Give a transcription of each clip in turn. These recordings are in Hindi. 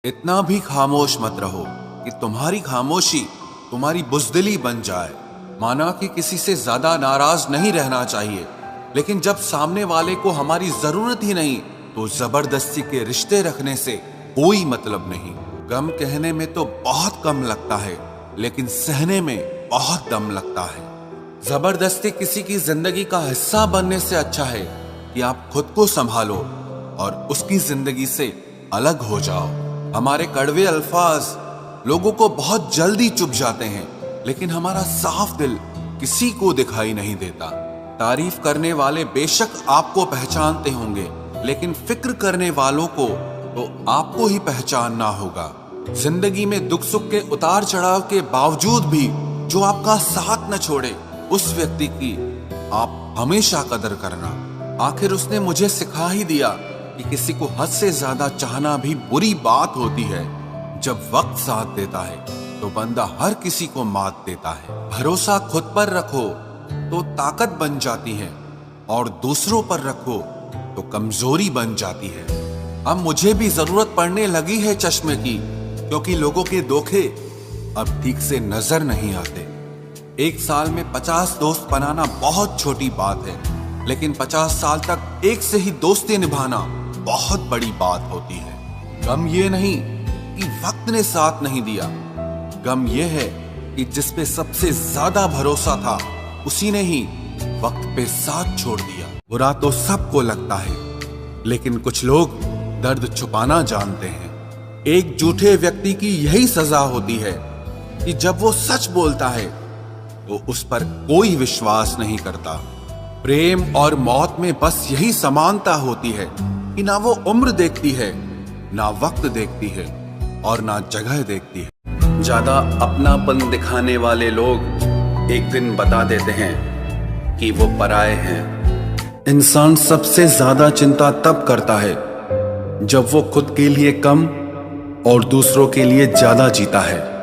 इतना भी खामोश मत रहो कि तुम्हारी खामोशी तुम्हारी बुज़दिली बन जाए। माना कि किसी से ज्यादा नाराज नहीं रहना चाहिए, लेकिन जब सामने वाले को हमारी जरूरत ही नहीं तो जबरदस्ती के रिश्ते रखने से कोई मतलब नहीं। गम कहने में तो बहुत कम लगता है, लेकिन सहने में बहुत दम लगता है। जबरदस्ती किसी की जिंदगी का हिस्सा बनने से अच्छा है कि आप खुद को संभालो और उसकी जिंदगी से अलग हो जाओ। हमारे कड़वे अल्फाज लोगों को बहुत जल्दी चुभ जाते हैं, लेकिन हमारा साफ दिल किसी को दिखाई नहीं देता। तारीफ करने वाले बेशक आपको पहचानते होंगे, लेकिन फिक्र करने वालों को तो आपको ही पहचानना होगा। जिंदगी में दुख सुख के उतार चढ़ाव के बावजूद भी जो आपका साथ न छोड़े, उस व्यक्ति की आप हमेशा कदर करना। आखिर उसने मुझे सिखा ही दिया कि किसी को हद से ज्यादा चाहना भी बुरी बात होती है। जब वक्त साथ देता है तो बंदा हर किसी को मात देता है। भरोसा खुद पर रखो तो ताकत बन जाती है, और दूसरों पर रखो तो कमजोरी बन जाती है। अब मुझे भी जरूरत पड़ने लगी है चश्मे की, क्योंकि लोगों के धोखे अब ठीक से नजर नहीं आते। एक साल में 50 दोस्त बनाना बहुत छोटी बात है, लेकिन 50 साल तक एक से ही दोस्ती निभाना बहुत बड़ी बात होती है। गम ये नहीं कि वक्त ने साथ नहीं दिया, गम ये है कि जिस पे सबसे ज्यादा भरोसा था उसी ने ही वक्त पे साथ छोड़ दिया। बुरा तो सबको लगता है, लेकिन कुछ लोग दर्द छुपाना जानते हैं। एक झूठे व्यक्ति की यही सजा होती है कि जब वो सच बोलता है तो उस पर कोई विश्वास नहीं करता। प्रेम और मौत में बस यही समानता होती है कि ना वो उम्र देखती है, ना वक्त देखती है, और ना जगह देखती है। ज्यादा अपनापन दिखाने वाले लोग एक दिन बता देते हैं कि वो पराये हैं। इंसान सबसे ज्यादा चिंता तब करता है जब वो खुद के लिए कम और दूसरों के लिए ज्यादा जीता है।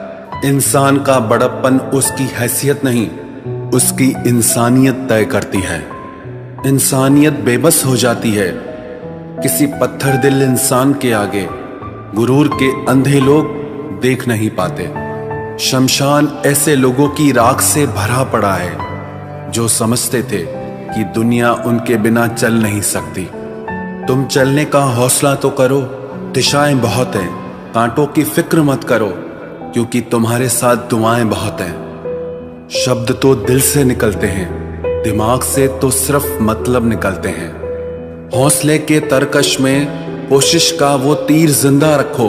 इंसान का बड़प्पन उसकी हैसियत नहीं, उसकी इंसानियत तय करती है। इंसानियत बेबस हो जाती है किसी पत्थर दिल इंसान के आगे। गुरूर के अंधे लोग देख नहीं पाते। शमशान ऐसे लोगों की राख से भरा पड़ा है जो समझते थे कि दुनिया उनके बिना चल नहीं सकती। तुम चलने का हौसला तो करो, दिशाएं बहुत हैं, कांटों की फिक्र मत करो, क्योंकि तुम्हारे साथ दुआएं बहुत हैं। शब्द तो दिल से निकलते हैं, दिमाग से तो सिर्फ मतलब निकलते हैं। हौसले के तरकश में कोशिश का वो तीर जिंदा रखो।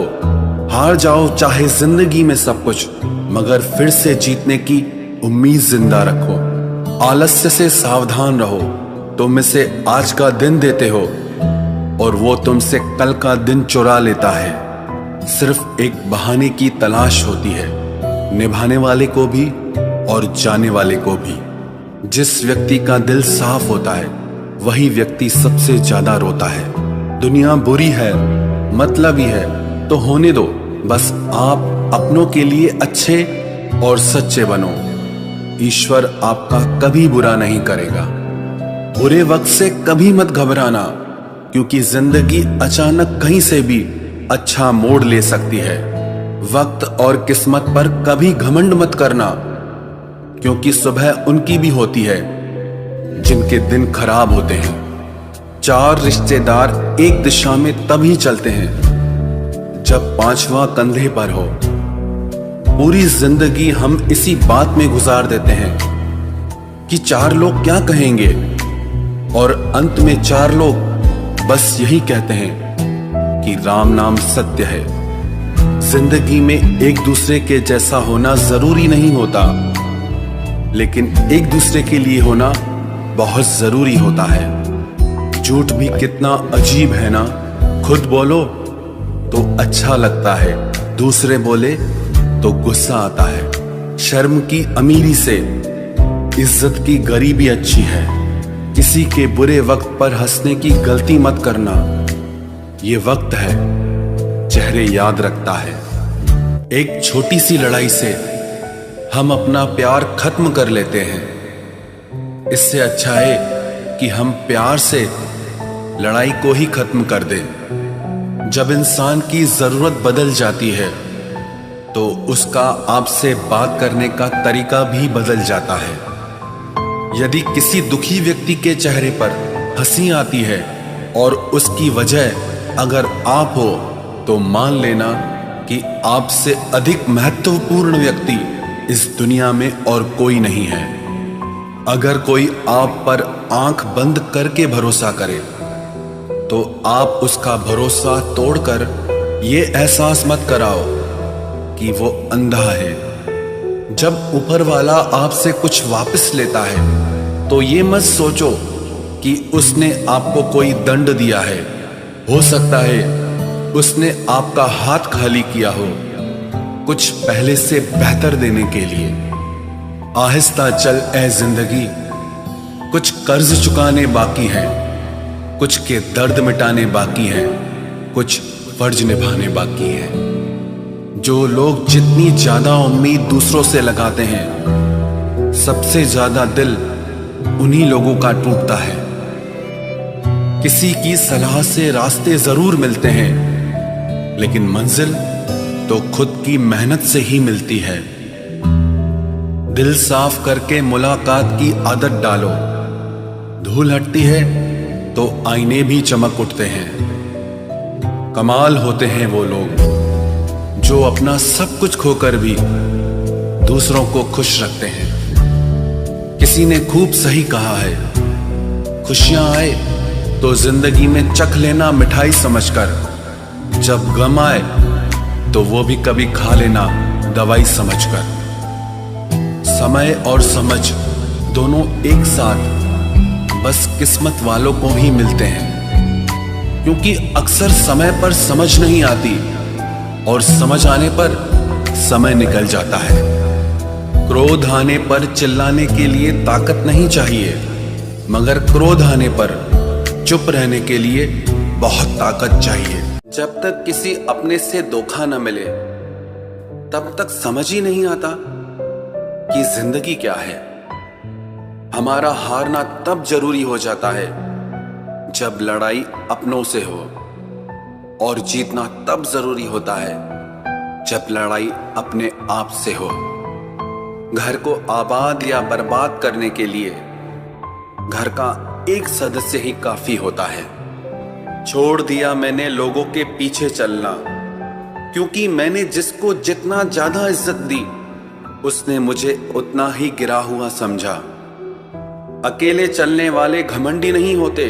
हार जाओ चाहे जिंदगी में सब कुछ, मगर फिर से जीतने की उम्मीद जिंदा रखो। आलस्य से सावधान रहो। तुम इसे आज का दिन देते हो और वो तुमसे कल का दिन चुरा लेता है। सिर्फ एक बहाने की तलाश होती है, निभाने वाले को भी और जाने वाले को भी। जिस व्यक्ति का दिल साफ होता है वही व्यक्ति सबसे ज्यादा रोता है। दुनिया बुरी है, मतलबी है तो होने दो, बस आप अपनों के लिए अच्छे और सच्चे बनो। ईश्वर आपका कभी बुरा नहीं करेगा। बुरे वक्त से कभी मत घबराना, क्योंकि जिंदगी अचानक कहीं से भी अच्छा मोड़ ले सकती है। वक्त और किस्मत पर कभी घमंड मत करना, क्योंकि सुबह उनकी भी होती है जिनके दिन खराब होते हैं। 4 रिश्तेदार एक दिशा में तभी चलते हैं जब 5वां कंधे पर हो। पूरी जिंदगी हम इसी बात में गुजार देते हैं कि 4 लोग क्या कहेंगे, और अंत में 4 लोग बस यही कहते हैं कि राम नाम सत्य है। जिंदगी में एक दूसरे के जैसा होना जरूरी नहीं होता, लेकिन एक दूसरे के लिए होना बहुत जरूरी होता है। झूठ भी कितना अजीब है ना, खुद बोलो तो अच्छा लगता है, दूसरे बोले तो गुस्सा आता है। शर्म की अमीरी से इज्जत की गरीबी अच्छी है। किसी के बुरे वक्त पर हंसने की गलती मत करना। ये वक्त है, चेहरे याद रखता है। एक छोटी सी लड़ाई से हम अपना प्यार खत्म कर लेते हैं। इससे अच्छा है कि हम प्यार से लड़ाई को ही खत्म कर दें। जब इंसान की जरूरत बदल जाती है तो उसका आपसे बात करने का तरीका भी बदल जाता है। यदि किसी दुखी व्यक्ति के चेहरे पर हंसी आती है और उसकी वजह अगर आप हो, तो मान लेना कि आपसे अधिक महत्वपूर्ण व्यक्ति इस दुनिया में और कोई नहीं है। अगर कोई आप पर आंख बंद करके भरोसा करे तो आप उसका भरोसा तोड़कर ये एहसास मत कराओ कि वो अंधा है। जब ऊपर वाला आपसे कुछ वापस लेता है तो ये मत सोचो कि उसने आपको कोई दंड दिया है। हो सकता है उसने आपका हाथ खाली किया हो कुछ पहले से बेहतर देने के लिए। आहिस्ता चल ए जिंदगी, कुछ कर्ज चुकाने बाकी हैं, कुछ के दर्द मिटाने बाकी हैं, कुछ फर्ज निभाने बाकी हैं। जो लोग जितनी ज्यादा उम्मीद दूसरों से लगाते हैं, सबसे ज्यादा दिल उन्हीं लोगों का टूटता है। किसी की सलाह से रास्ते जरूर मिलते हैं, लेकिन मंजिल तो खुद की मेहनत से ही मिलती है। दिल साफ करके मुलाकात की आदत डालो। धूल हटती है तो आईने भी चमक उठते हैं। कमाल होते हैं वो लोग जो अपना सब कुछ खोकर भी दूसरों को खुश रखते हैं। किसी ने खूब सही कहा है, खुशियां आए तो जिंदगी में चख लेना मिठाई समझकर, जब गम आए तो वो भी कभी खा लेना दवाई समझकर। समय और समझ दोनों एक साथ बस किस्मत वालों को ही मिलते हैं, क्योंकि अक्सर समय पर समझ नहीं आती और समझ आने पर समय निकल जाता है। क्रोध आने पर चिल्लाने के लिए ताकत नहीं चाहिए, मगर क्रोध आने पर चुप रहने के लिए बहुत ताकत चाहिए। जब तक किसी अपने से धोखा न मिले तब तक समझ ही नहीं आता कि जिंदगी क्या है। हमारा हारना तब जरूरी हो जाता है जब लड़ाई अपनों से हो, और जीतना तब जरूरी होता है जब लड़ाई अपने आप से हो। घर को आबाद या बर्बाद करने के लिए घर का एक सदस्य ही काफी होता है। छोड़ दिया मैंने लोगों के पीछे चलना, क्योंकि मैंने जिसको जितना ज्यादा इज्जत दी उसने मुझे उतना ही गिरा हुआ समझा। अकेले चलने वाले घमंडी नहीं होते,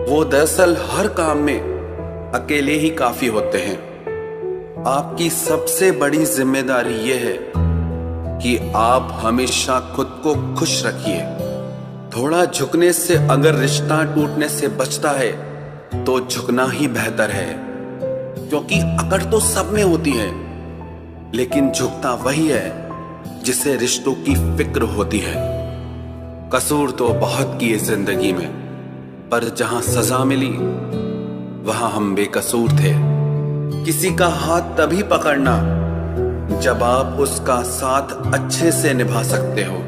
वो दरअसल हर काम में अकेले ही काफी होते हैं। आपकी सबसे बड़ी जिम्मेदारी यह है कि आप हमेशा खुद को खुश रखिए। थोड़ा झुकने से अगर रिश्ता टूटने से बचता है तो झुकना ही बेहतर है, क्योंकि अकड़ तो सब में होती है, लेकिन झुकता वही है जिसे रिश्तों की फिक्र होती है। कसूर तो बहुत किए जिंदगी में, पर जहां सजा मिली वहां हम बेकसूर थे। किसी का हाथ तभी पकड़ना जब आप उसका साथ अच्छे से निभा सकते हो।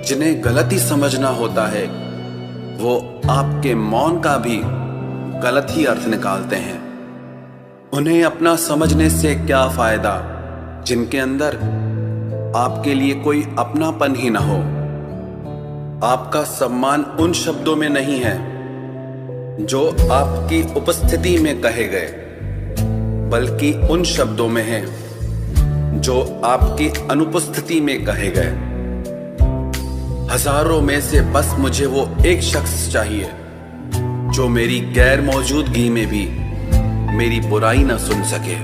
जिन्हें गलती समझना होता है वो आपके मौन का भी गलत ही अर्थ निकालते हैं। उन्हें अपना समझने से क्या फायदा जिनके अंदर आपके लिए कोई अपनापन ही ना हो। आपका सम्मान उन शब्दों में नहीं है जो आपकी उपस्थिति में कहे गए, बल्कि उन शब्दों में है जो आपकी अनुपस्थिति में कहे गए। हजारों में से बस मुझे वो एक शख्स चाहिए जो मेरी गैर मौजूदगी में भी मेरी बुराई ना सुन सके।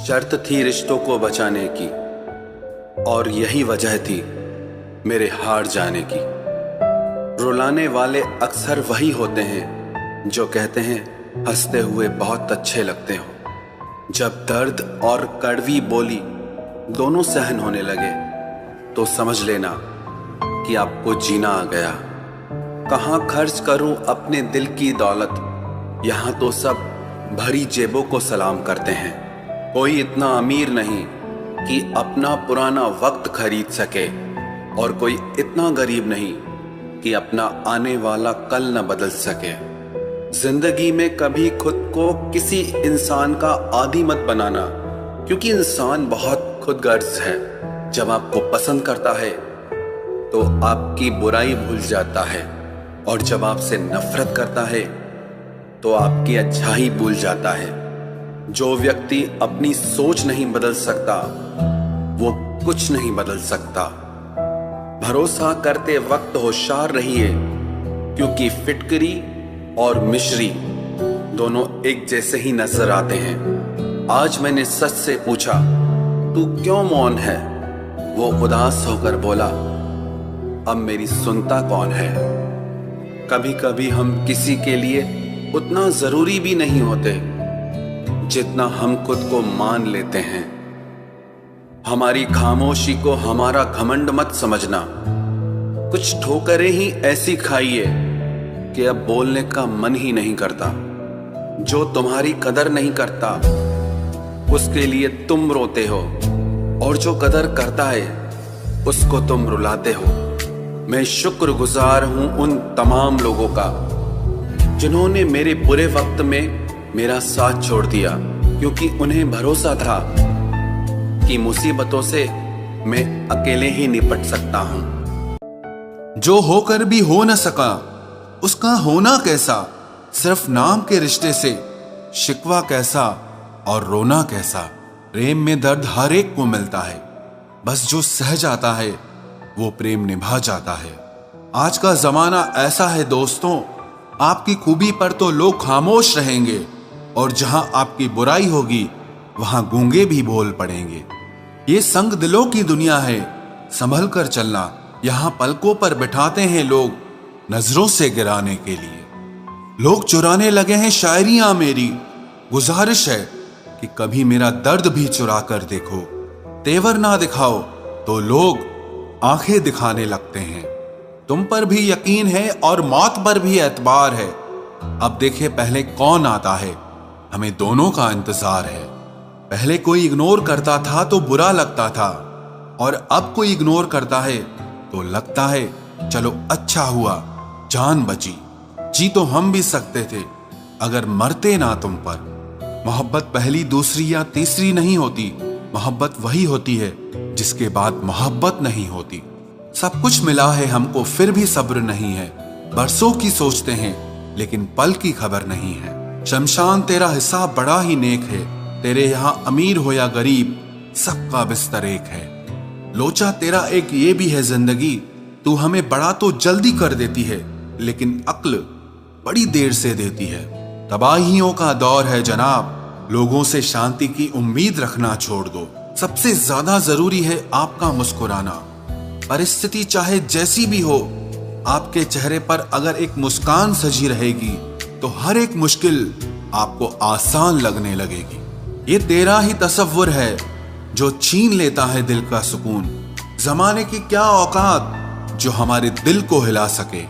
शर्त थी रिश्तों को बचाने की, और यही वजह थी मेरे हार जाने की। रुलाने वाले अक्सर वही होते हैं जो कहते हैं हंसते हुए बहुत अच्छे लगते हो। जब दर्द और कड़वी बोली दोनों सहन होने लगे तो समझ लेना कि आपको जीना आ गया। कहाँ खर्च करूं अपने दिल की दौलत, यहाँ तो सब भरी जेबों को सलाम करते हैं। कोई इतना अमीर नहीं कि अपना पुराना वक्त खरीद सके, और कोई इतना गरीब नहीं कि अपना आने वाला कल न बदल सके। जिंदगी में कभी खुद को किसी इंसान का आदी मत बनाना, क्योंकि इंसान बहुत खुदगर्ज है। जब आपको पसंद करता है तो आपकी बुराई भूल जाता है, और जब आपसे नफरत करता है तो आपकी अच्छाई भूल जाता है। जो व्यक्ति अपनी सोच नहीं बदल सकता वो कुछ नहीं बदल सकता। भरोसा करते वक्त होशियार रहिए, क्योंकि फिटकरी और मिश्री दोनों एक जैसे ही नजर आते हैं। आज मैंने सच से पूछा, तू क्यों मौन है? वो उदास होकर बोला, अब मेरी सुनता कौन है? कभी कभी हम किसी के लिए उतना जरूरी भी नहीं होते जितना हम खुद को मान लेते हैं। हमारी खामोशी को हमारा घमंड मत समझना। कुछ ठोकरें ही ऐसी खाइए कि अब बोलने का मन ही नहीं करता। जो तुम्हारी कदर नहीं करता उसके लिए तुम रोते हो, और जो कदर करता है उसको तुम रुलाते हो। मैं शुक्रगुजार हूं उन तमाम लोगों का जिन्होंने मेरे बुरे वक्त में मेरा साथ छोड़ दिया, क्योंकि उन्हें भरोसा था कि मुसीबतों से मैं अकेले ही निपट सकता हूं। जो होकर भी हो न सका उसका होना कैसा, सिर्फ नाम के रिश्ते से शिकवा कैसा और रोना कैसा। प्रेम में दर्द हर एक को मिलता है, बस जो सह जाता है वो प्रेम निभा जाता है। आज का जमाना ऐसा है दोस्तों, आपकी खूबी पर तो लोग खामोश रहेंगे, और जहां आपकी बुराई होगी वहां गूंगे भी बोल पड़ेंगे। ये संग दिलों की दुनिया है, संभल कर चलना। यहां पलकों पर बिठाते हैं लोग नजरों से गिराने के लिए। लोग चुराने लगे हैं शायरियां मेरी। गुजारिश है कि कभी मेरा दर्द भी चुरा कर देखो। तेवर ना दिखाओ तो लोग आंखें दिखाने लगते हैं। तुम पर भी यकीन है और मौत पर भी एतबार है। अब देखे पहले कौन आता है, हमें दोनों का इंतजार है। पहले कोई इग्नोर करता था तो बुरा लगता था, और अब कोई इग्नोर करता है तो लगता है चलो अच्छा हुआ जान बची। जी तो हम भी सकते थे अगर मरते ना तुम पर। मोहब्बत पहली दूसरी या तीसरी नहीं होती, मोहब्बत वही होती है जिसके बाद मोहब्बत नहीं होती। सब कुछ मिला है हमको फिर भी सब्र नहीं है। बरसों की सोचते हैं लेकिन पल की खबर नहीं है। शमशान तेरा हिसाब बड़ा ही नेक है, तेरे यहां अमीर हो या गरीब सबका बिस्तर एक है। लोचा तेरा एक ये भी है जिंदगी, तू हमें बड़ा तो जल्दी कर देती है लेकिन अक्ल बड़ी देर से देती है। तबाहियों का दौर है जनाब, लोगों से शांति की उम्मीद रखना छोड़ दो। सबसे ज्यादा जरूरी है आपका मुस्कुराना। परिस्थिति चाहे जैसी भी हो, आपके चेहरे पर अगर एक मुस्कान सजी रहेगी तो हर एक मुश्किल आपको आसान लगने लगेगी। ये तेरा ही तसव्वुर है जो छीन लेता है दिल का सुकून। जमाने की क्या औकात जो हमारे दिल को हिला सके।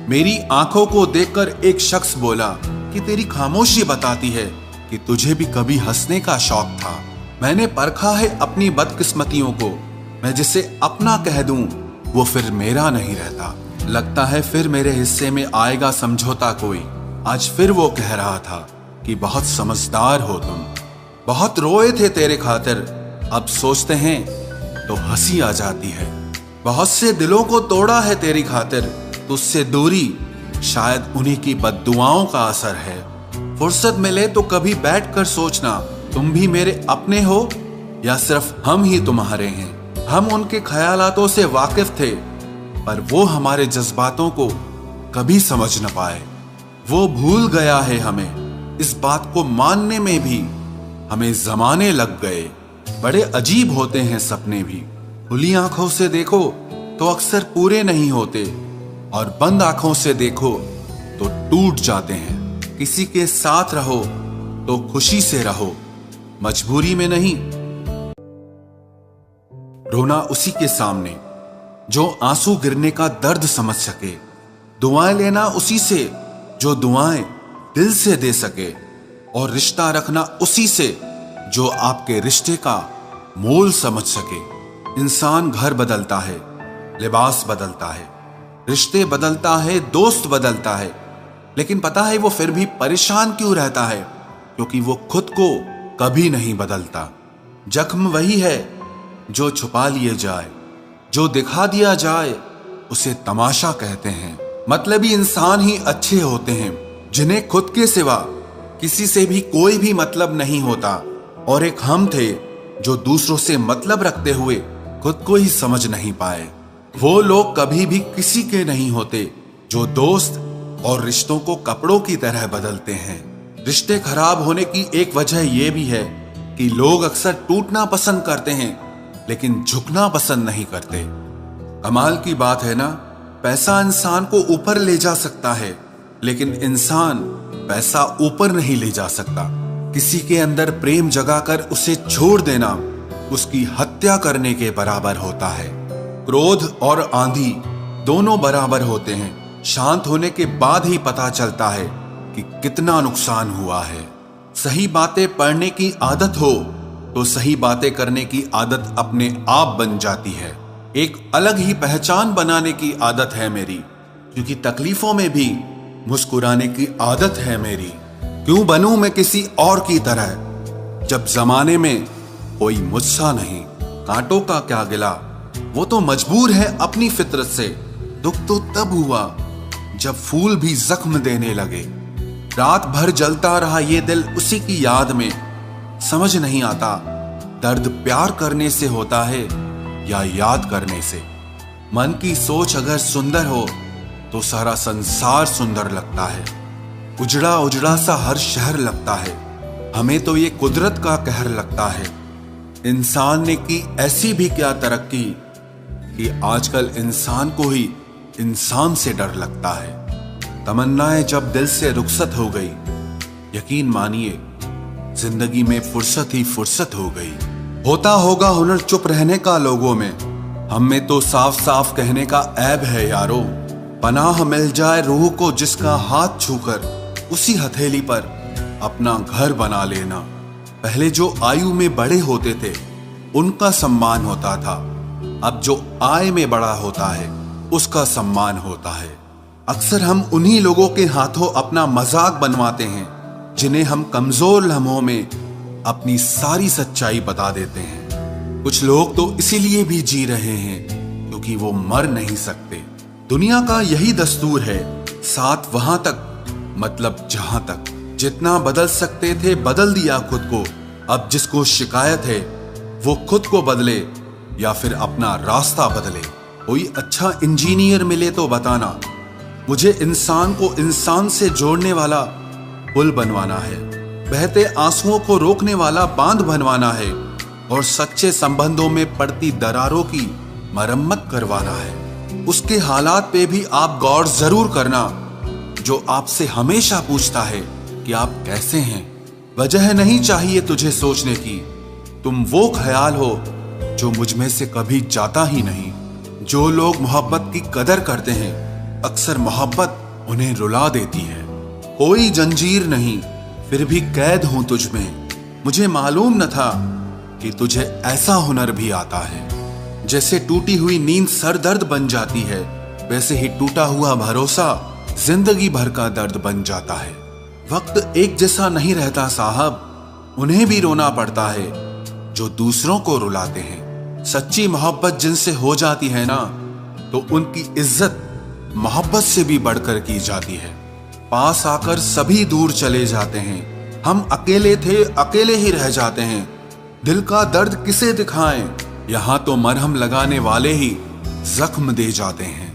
मेरी आंखों को देखकर एक शख्स बोला कि तेरी खामोशी बताती है कि तुझे भी कभी हंसने का शौक था। मैंने परखा है अपनी बदकिस्मतियों को, मैं जिसे अपना कह दूं वो फिर मेरा नहीं रहता। लगता है फिर मेरे हिस्से में आएगा समझौता कोई। आज फिर वो कह रहा था कि बहुत समझदार हो तुम, बहुत रोए थे तेरे खातिर, अब सोचते हैं तो हंसी आ जाती है। बहुत से दिलों को तोड़ा है तेरी खातिर, तुझसे दूरी शायद उन्हीं की बद्दुआओं का असर है। फुर्सत मिले तो कभी बैठ कर सोचना, तुम भी मेरे अपने हो या सिर्फ हम ही तुम्हारे हैं। हम उनके ख्यालातों से वाकिफ थे, पर वो हमारे जज्बातों को कभी समझ न पाए। वो भूल गया है हमें, इस बात को मानने में भी हमें जमाने लग गए। बड़े अजीब होते हैं सपने भी, खुली आंखों से देखो तो अक्सर पूरे नहीं होते, और बंद आंखों से देखो तो टूट जाते हैं। किसी के साथ रहो तो खुशी से रहो, मजबूरी में नहीं। रोना उसी के सामने जो आंसू गिरने का दर्द समझ सके। दुआएं लेना उसी से जो दुआएं दिल से दे सके, और रिश्ता रखना उसी से जो आपके रिश्ते का मोल समझ सके। इंसान घर बदलता है, लिबास बदलता है, रिश्ते बदलता है, दोस्त बदलता है, लेकिन पता है वो फिर भी परेशान क्यों रहता है? क्योंकि वो खुद को कभी नहीं बदलता। जख्म वही है जो छुपा लिए जाए, जो दिखा दिया जाए उसे तमाशा कहते हैं। मतलबी इंसान ही अच्छे होते हैं, जिन्हें खुद के सिवा किसी से भी कोई भी मतलब नहीं होता। और एक हम थे जो दूसरों से मतलब रखते हुए खुद को ही समझ नहीं पाए। वो लोग कभी भी किसी के नहीं होते जो दोस्त और रिश्तों को कपड़ों की तरह बदलते हैं। रिश्ते खराब होने की एक वजह यह भी है कि लोग अक्सर टूटना पसंद करते हैं लेकिन झुकना पसंद नहीं करते। कमाल की बात है ना, पैसा इंसान को ऊपर ले जा सकता है लेकिन इंसान पैसा ऊपर नहीं ले जा सकता। किसी के अंदर प्रेम जगाकर उसे छोड़ देना उसकी हत्या करने के बराबर होता है। क्रोध और आंधी दोनों बराबर होते हैं। शांत होने के बाद ही पता चलता है कि कितना नुकसान हुआ है। सही बातें पढ़ने की आदत हो तो सही बातें करने की आदत अपने आप बन जाती है। एक अलग ही पहचान बनाने की आदत है मेरी, क्योंकि तकलीफों में भी मुस्कुराने की आदत है मेरी। क्यों बनूं मैं किसी और की तरह, जब जमाने में कोई मुझसा नहीं। कांटों का क्या गिला, वो तो मजबूर है अपनी फितरत से। दुख तो तब हुआ जब फूल भी जख्म देने लगे। रात भर जलता रहा ये दिल उसी की याद में। समझ नहीं आता दर्द प्यार करने से होता है या याद करने से। मन की सोच अगर सुंदर हो तो सारा संसार सुंदर लगता है। उजड़ा उजड़ा सा हर शहर लगता है। हमें तो ये कुदरत का कहर लगता है। इंसान ने की ऐसी भी क्या तरक्की कि आजकल इंसान को ही इंसान से डर लगता है। तमन्नाएं जब दिल से रुखसत हो गई, यकीन मानिए जिंदगी में फुर्सत ही फुर्सत हो गई। होता होगा हुनर चुप रहने का लोगों में, हम में तो साफ साफ कहने का ऐब है यारो। पनाह मिल जाए रूह को जिसका हाथ छूकर उसी हथेली पर अपना घर बना लेना। पहले जो आयु में बड़े होते थे उनका सम्मान होता था, अब जो आय में बड़ा होता है उसका सम्मान होता है। अक्सर हम उन्हीं लोगों के हाथों अपना मजाक बनवाते हैं जिन्हें हम कमजोर लम्हों में अपनी सारी सच्चाई बता देते हैं। कुछ लोग तो इसीलिए भी जी रहे हैं क्योंकि वो मर नहीं सकते। दुनिया का यही दस्तूर है, साथ वहां तक मतलब जहां तक। जितना बदल सकते थे बदल दिया खुद को। अब जिसको शिकायत है वो खुद को बदले या फिर अपना रास्ता बदले। कोई अच्छा इंजीनियर मिले तो बताना, मुझे इंसान को इंसान से जोड़ने वाला पुल बनवाना है। बहते आंसुओं को रोकने वाला बांध बनवाना है और सच्चे संबंधों में पड़ती दरारों की मरम्मत करवाना है। उसके हालात पे भी आप गौर जरूर करना जो आपसे हमेशा पूछता है कि आप कैसे हैं। वजह नहीं चाहिए तुझे सोचने की, तुम वो ख्याल हो जो मुझ में से कभी जाता ही नहीं। जो लोग मोहब्बत की कदर करते हैं अक्सर मोहब्बत उन्हें रुला देती है। कोई जंजीर नहीं फिर भी कैद हूं तुझ में। मुझे मालूम न था कि तुझे ऐसा हुनर भी आता है। जैसे टूटी हुई नींद सर दर्द बन जाती है, वैसे ही टूटा हुआ भरोसा जिंदगी भर का दर्द बन जाता है। वक्त एक जैसा नहीं रहता साहब, उन्हें भी रोना पड़ता है जो दूसरों को रुलाते हैं। सच्ची मोहब्बत जिनसे हो जाती है ना, तो उनकी इज्जत मोहब्बत से भी बढ़कर की जाती है। पास आकर सभी दूर चले जाते हैं। हम अकेले थे अकेले ही रह जाते हैं। दिल का दर्द किसे दिखाएं, यहाँ तो मरहम लगाने वाले ही जख्म दे जाते हैं।